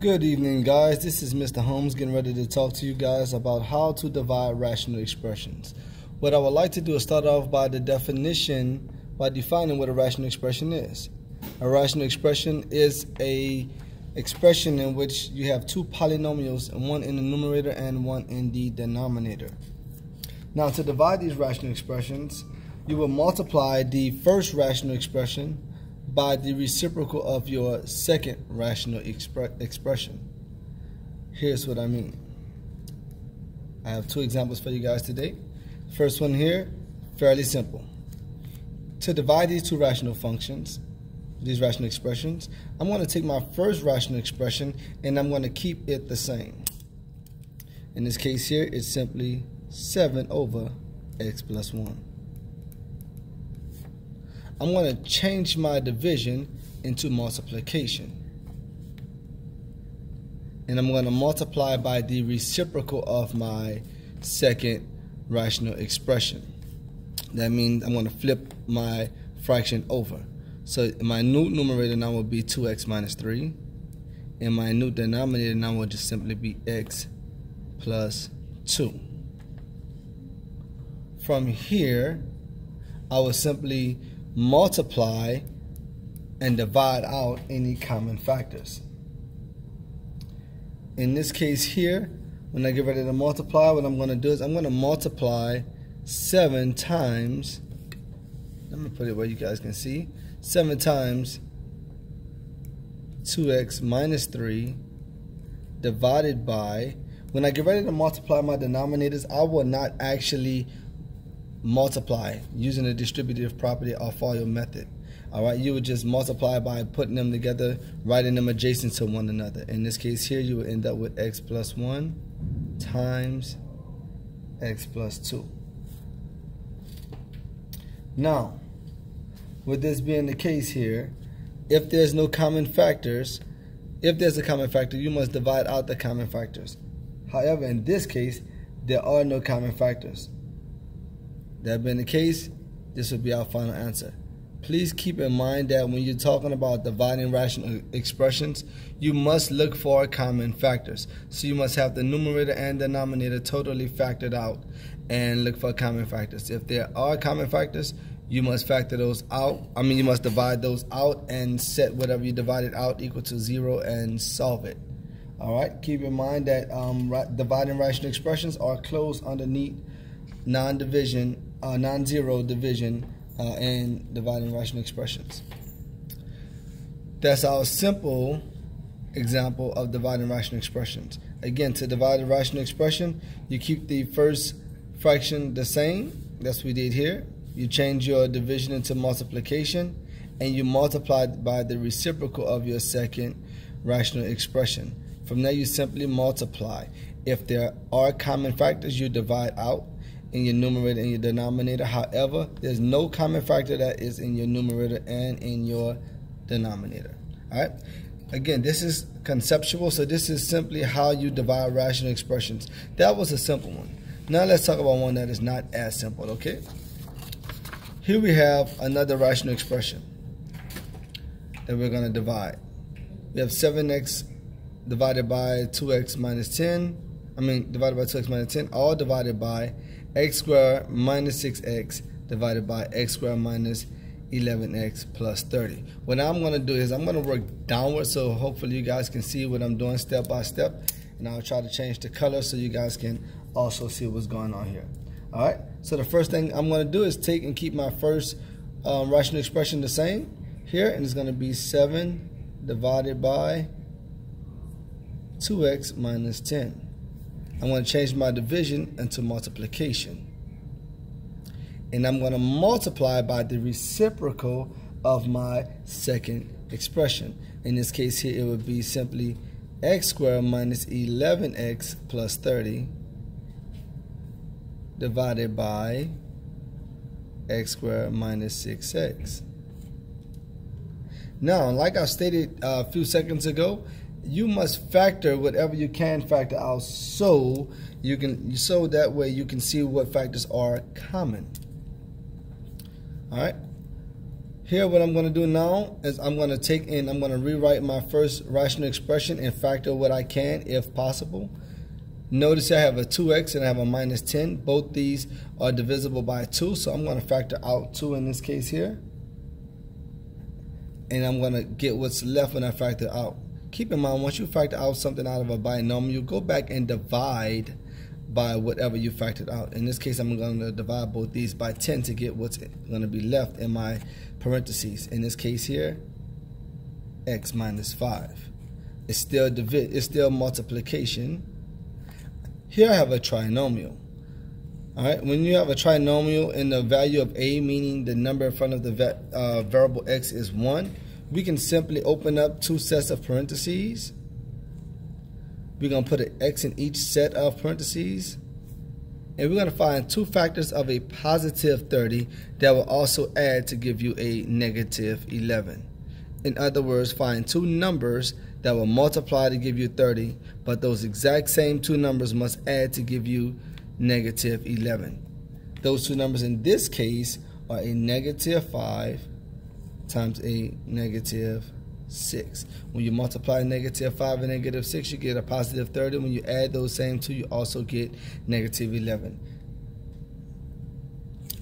Good evening, guys. This is Mr. Holmes getting ready to talk to you guys about how to divide rational expressions. What I would like to do is start off by defining what a rational expression is. A rational expression is a expression in which you have two polynomials, one in the numerator and one in the denominator. Now, to divide these rational expressions, you will multiply the first rational expression by the reciprocal of your second rational expression. Here's what I mean. I have two examples for you guys today. First one here, fairly simple. To divide these two rational functions, these rational expressions, I'm going to take my first rational expression and I'm going to keep it the same. In this case here, it's simply 7 over x plus 1. I'm going to change my division into multiplication. And I'm going to multiply by the reciprocal of my second rational expression. That means I'm going to flip my fraction over. So my new numerator now will be 2x minus 3. And my new denominator now will just simply be x plus 2. From here, I will simply multiply and divide out any common factors. In this case here, when I get ready to multiply, what I'm going to do is I'm going to multiply 7 times, let me put it where you guys can see, 7 times 2x minus 3 divided by, when I get ready to multiply my denominators, I will not actually multiply using the distributive property or FOIL method. Alright, you would just multiply by putting them together, writing them adjacent to one another. In this case here, you would end up with x plus 1 times x plus 2. Now, with this being the case here, if there's no common factors, if there's a common factor, you must divide out the common factors. However, in this case, there are no common factors. That being the case, this will be our final answer. Please keep in mind that when you're talking about dividing rational expressions, you must look for common factors. So you must have the numerator and denominator totally factored out and look for common factors. If there are common factors, you must factor those out. You must divide those out and set whatever you divided out equal to 0 and solve it. All right. Keep in mind that dividing rational expressions are closed underneath non-zero division and dividing rational expressions. That's our simple example of dividing rational expressions. Again, to divide a rational expression, you keep the first fraction the same. That's what we did here. You change your division into multiplication, and you multiply by the reciprocal of your second rational expression. From there, you simply multiply. If there are common factors, you divide out in your numerator and your denominator. However, there's no common factor that is in your numerator and in your denominator. All right. Again, this is conceptual, so this is simply how you divide rational expressions. That was a simple one. Now let's talk about one that is not as simple. Okay. Here we have another rational expression that we're going to divide. We have 7x divided by 2x minus 10. Divided by 2x minus 10, all divided by x squared minus 6x divided by x squared minus 11x plus 30. What I'm going to do is I'm going to work downward, so hopefully you guys can see what I'm doing step by step, and I'll try to change the color so you guys can also see what's going on here. All right, so the first thing I'm going to do is take and keep my first rational expression the same here, and it's going to be 7 divided by 2x minus 10. I'm going to change my division into multiplication. And I'm going to multiply by the reciprocal of my second expression. In this case here, it would be simply x squared minus 11x plus 30 divided by x squared minus 6x. Now, like I stated a few seconds ago, you must factor whatever you can factor out so that way you can see what factors are common. All right. Here, what I'm going to do now is I'm going to take and I'm going to rewrite my first rational expression and factor what I can if possible. Notice I have a 2x and I have a minus 10. Both these are divisible by 2, so I'm going to factor out 2 in this case here. And I'm going to get what's left when I factor out. Keep in mind, once you factor out something out of a binomial, go back and divide by whatever you factored out. In this case, I'm going to divide both these by 10 to get what's going to be left in my parentheses. In this case here, x minus 5. It's still multiplication. Here I have a trinomial. All right, when you have a trinomial and the value of a, meaning the number in front of the variable x is 1, we can simply open up two sets of parentheses. We're going to put an x in each set of parentheses. And we're going to find two factors of a positive 30 that will also add to give you a negative 11. In other words, find two numbers that will multiply to give you 30, but those exact same two numbers must add to give you negative 11. Those two numbers in this case are a negative 5 times a negative 6. When you multiply negative 5 and negative 6, you get a positive 30. When you add those same two, you also get negative 11.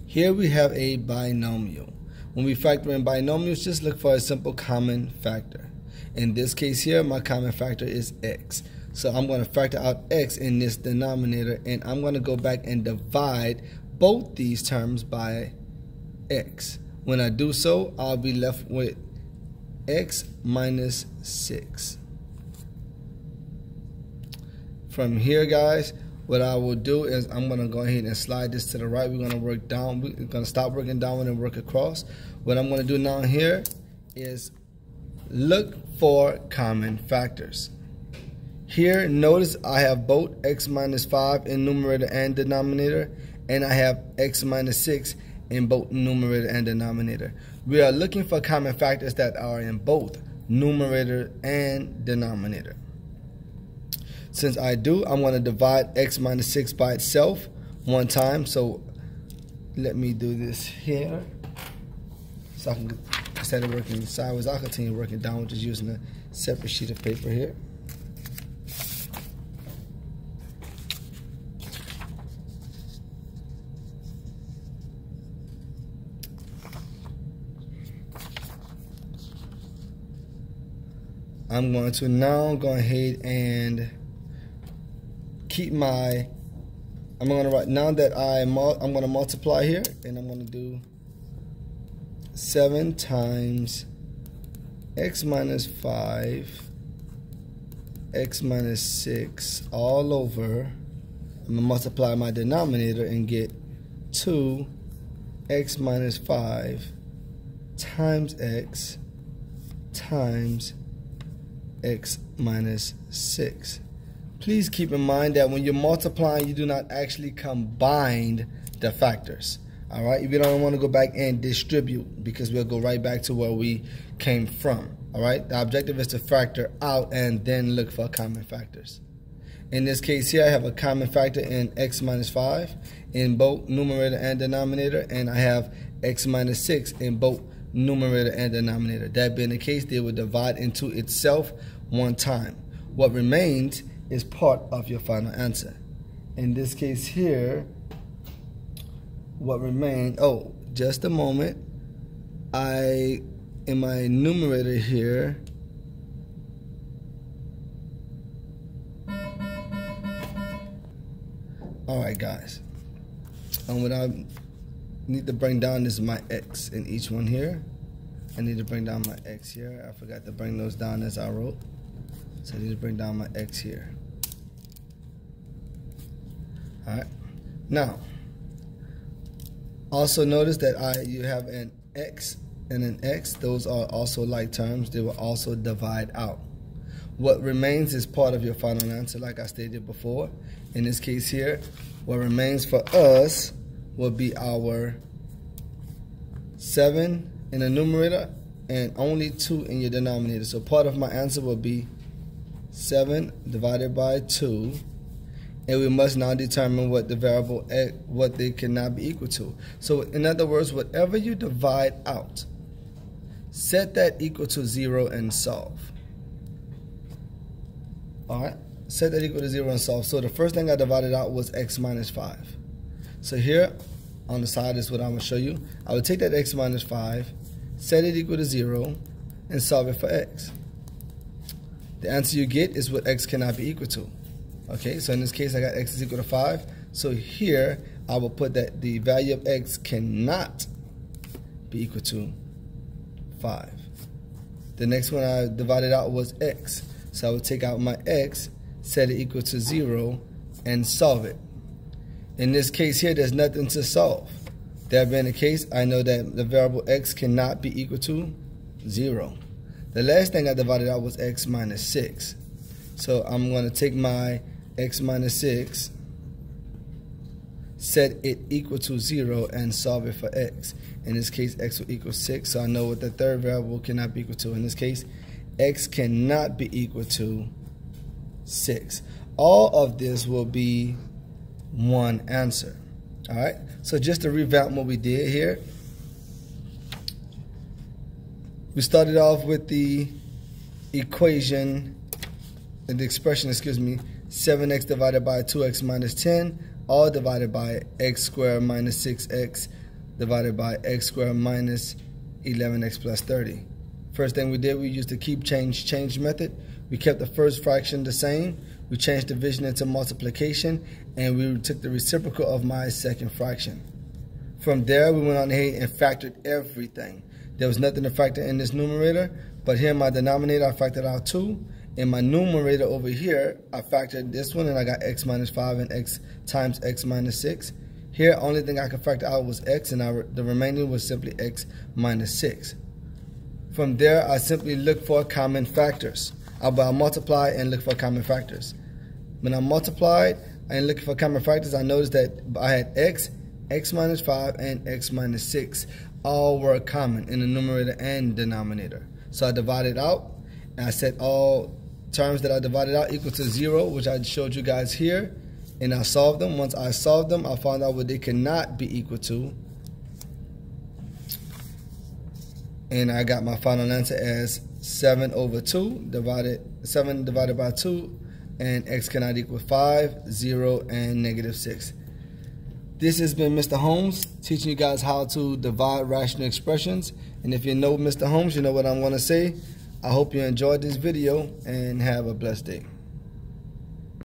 Here we have a binomial. When we factor in binomials, just look for a simple common factor. In this case here, my common factor is x. So I'm going to factor out x in this denominator, and I'm going to go back and divide both these terms by x. When I do so, I'll be left with x minus 6. From here, guys, what I will do is I'm going to go ahead and slide this to the right. We're going to work down. We're going to stop working downward and work across. What I'm going to do now here is look for common factors. Here, notice I have both x minus 5 in numerator and denominator, and I have x minus 6 in both numerator and denominator. We are looking for common factors that are in both numerator and denominator. Since I do, I'm going to divide x minus 6 by itself one time. So let me do this here. So I can, instead of working sideways, I'll continue working downward just using a separate sheet of paper here. I'm going to now go ahead and keep my, I'm going to write, now that I'm going to multiply here, and I'm going to do 7 times x minus 5, x minus 6 all over. I'm going to multiply my denominator and get 2 x minus 5 times x times x minus 6. Please keep in mind that when you're multiplying, you do not actually combine the factors. All right, we don't want to go back and distribute, because we'll go right back to where we came from. All right, the objective is to factor out and then look for common factors. In this case here, I have a common factor in x minus 5 in both numerator and denominator, and I have x minus 6 in both numerator and denominator. That being the case, they will divide into itself one time. What remains is part of your final answer. In this case here, what remains, oh, just a moment, in my numerator here, alright guys, what I need to bring down is my x in each one here. I need to bring down my x here. I forgot to bring those down as I wrote. So I need to bring down my x here. Alright. Now, also notice that you have an x and an x. Those are also like terms. They will also divide out. What remains is part of your final answer, like I stated before. In this case here, what remains for us will be our 7 in the numerator and only 2 in your denominator. So part of my answer will be 7 divided by 2, and we must now determine what the variable x, what they cannot be equal to. So in other words, whatever you divide out, set that equal to 0 and solve. Alright, set that equal to 0 and solve. So the first thing I divided out was x minus 5. So here on the side is what I'm going to show you. I would take that x minus 5, set it equal to 0, and solve it for x. The answer you get is what x cannot be equal to. Okay, so in this case I got x is equal to 5. So here I will put that the value of x cannot be equal to 5. The next one I divided out was x. So I would take out my x, set it equal to 0, and solve it. In this case here, there's nothing to solve. That being the case, I know that the variable x cannot be equal to 0. The last thing I divided out was x minus 6. So I'm going to take my x minus 6, set it equal to 0, and solve it for x. In this case, x will equal 6, so I know what the third variable cannot be equal to. In this case, x cannot be equal to 6. All of this will be one answer. Alright, so just to revamp what we did here, we started off with the equation, the expression, 7x divided by 2x minus 10, all divided by x squared minus 6x divided by x squared minus 11x plus 30. First thing we did, we used the keep change method. We kept the first fraction the same. We changed division into multiplication, and we took the reciprocal of my second fraction. From there, we went on ahead and factored everything. There was nothing to factor in this numerator, but here in my denominator, I factored out 2. In my numerator over here, I factored this one, and I got x minus 5 and x times x minus 6. Here, only thing I could factor out was x, and the remaining was simply x minus 6. From there, I simply look for common factors. I multiply and look for common factors. When I multiplied and looked for common factors, I noticed that I had x, x minus 5, and x minus 6. All were common in the numerator and denominator. So I divided out, and I set all terms that I divided out equal to 0, which I showed you guys here, and I solved them. Once I solved them, I found out what they cannot be equal to, and I got my final answer as 7 over 2 7 divided by 2, and x cannot equal 5, 0, and negative 6. This has been Mr. Holmes teaching you guys how to divide rational expressions. And if you know Mr. Holmes, you know what I'm going to say. I hope you enjoyed this video and have a blessed day.